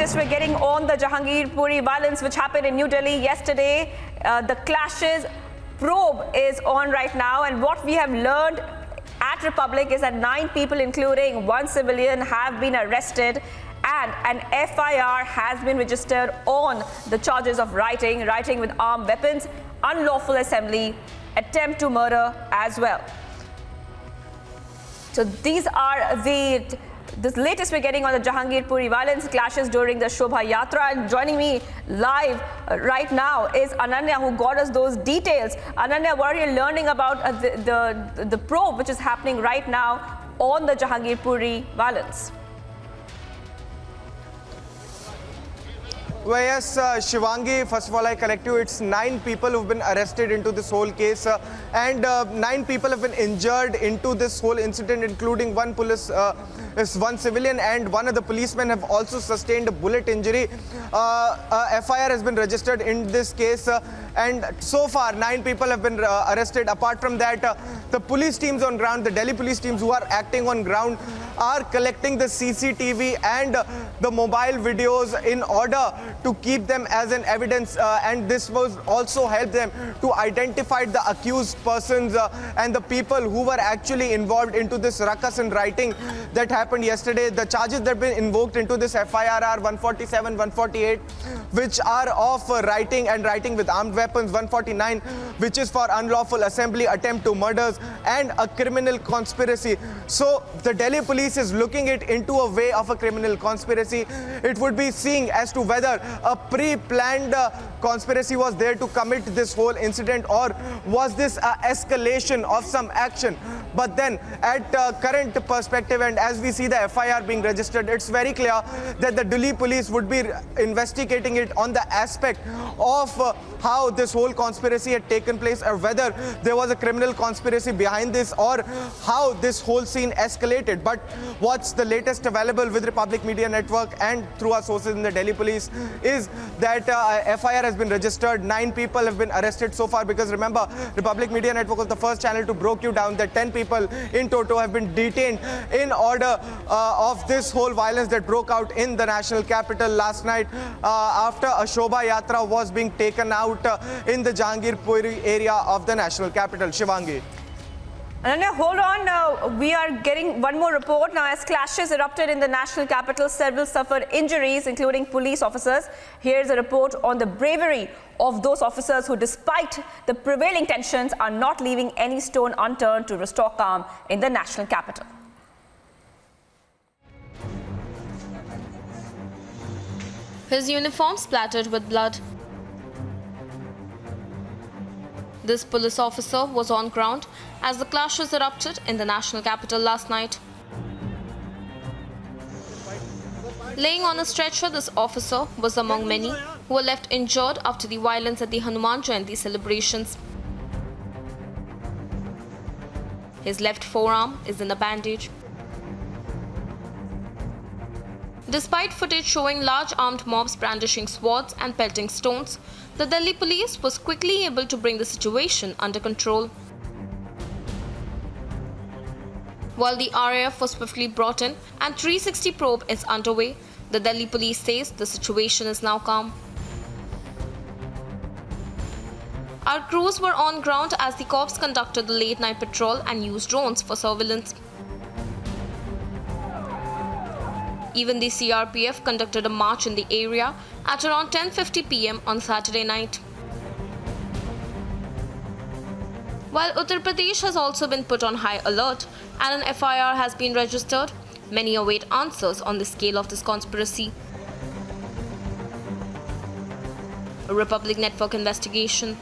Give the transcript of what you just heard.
latest we're getting on the Jahangirpuri violence which happened in New Delhi yesterday. The clashes probe is on right now, and what we have learned at Republic is that 9 people, including 1 civilian, have been arrested, and an FIR has been registered on the charges of rioting with armed weapons, unlawful assembly, attempt to murder as well. So these are the latest we're getting on the Jahangirpuri violence clashes during the Shobha Yatra. And joining me live right now is Ananya, who got us those details. Ananya, what are you learning about the probe which is happening right now on the Jahangirpuri violence? Well, yes, Shivangi, first of all, I correct you. It's 9 people who've been arrested into this whole case, and 9 people have been injured into this whole incident, including 1 civilian, and 1 of the policemen have also sustained a bullet injury. FIR has been registered in this case, and so far 9 people have been arrested. Apart from that, the police teams on ground, the Delhi police teams who are acting on ground, are collecting the CCTV and the mobile videos in order to keep them as an evidence, and this will also help them to identify the accused persons and the people who were actually involved into this ruckus and rioting that happened yesterday. The charges that have been invoked into this FIR are 147, 148, which are of rioting and rioting with armed weapons, 149, which is for unlawful assembly, attempt to murders, and a criminal conspiracy. So the Delhi police is looking it into a way of a criminal conspiracy. It would be seeing as to whether a pre-planned conspiracy was there to commit this whole incident, or was this an escalation of some action. But then at current perspective, and as we see the FIR being registered, it's very clear that the Delhi police would be investigating it on the aspect of how this whole conspiracy had taken place, or whether there was a criminal conspiracy behind this, or how this whole scene escalated. But what's the latest available with Republic Media Network and through our sources in the Delhi police is that FIR has been registered. 9 people have been arrested so far, because remember, Republic Media Network was the first channel to break you down that 10 people in toto have been detained in order of this whole violence that broke out in the national capital last night after a Shobha Yatra was being taken out in the Jahangirpuri area of the national capital. Shivangi. Ananya, hold on. We are getting one more report now. As clashes erupted in the national capital, several suffered injuries, including police officers. Here's a report on the bravery of those officers who, despite the prevailing tensions, are not leaving any stone unturned to restore calm in the national capital. His uniform splattered with blood. This police officer was on ground as the clashes erupted in the national capital last night. Laying on a stretcher, this officer was among many who were left injured after the violence at the Hanuman Jayanti celebrations. His left forearm is in a bandage. Despite footage showing large armed mobs brandishing swords and pelting stones, the Delhi police was quickly able to bring the situation under control. While the RAF was swiftly brought in and 360 probe is underway, the Delhi police says the situation is now calm. Our crews were on ground as the cops conducted the late-night patrol and used drones for surveillance. Even the CRPF conducted a march in the area at around 10:50 p.m. on Saturday night. While Uttar Pradesh has also been put on high alert and an FIR has been registered, many await answers on the scale of this conspiracy. A Republic Network investigation.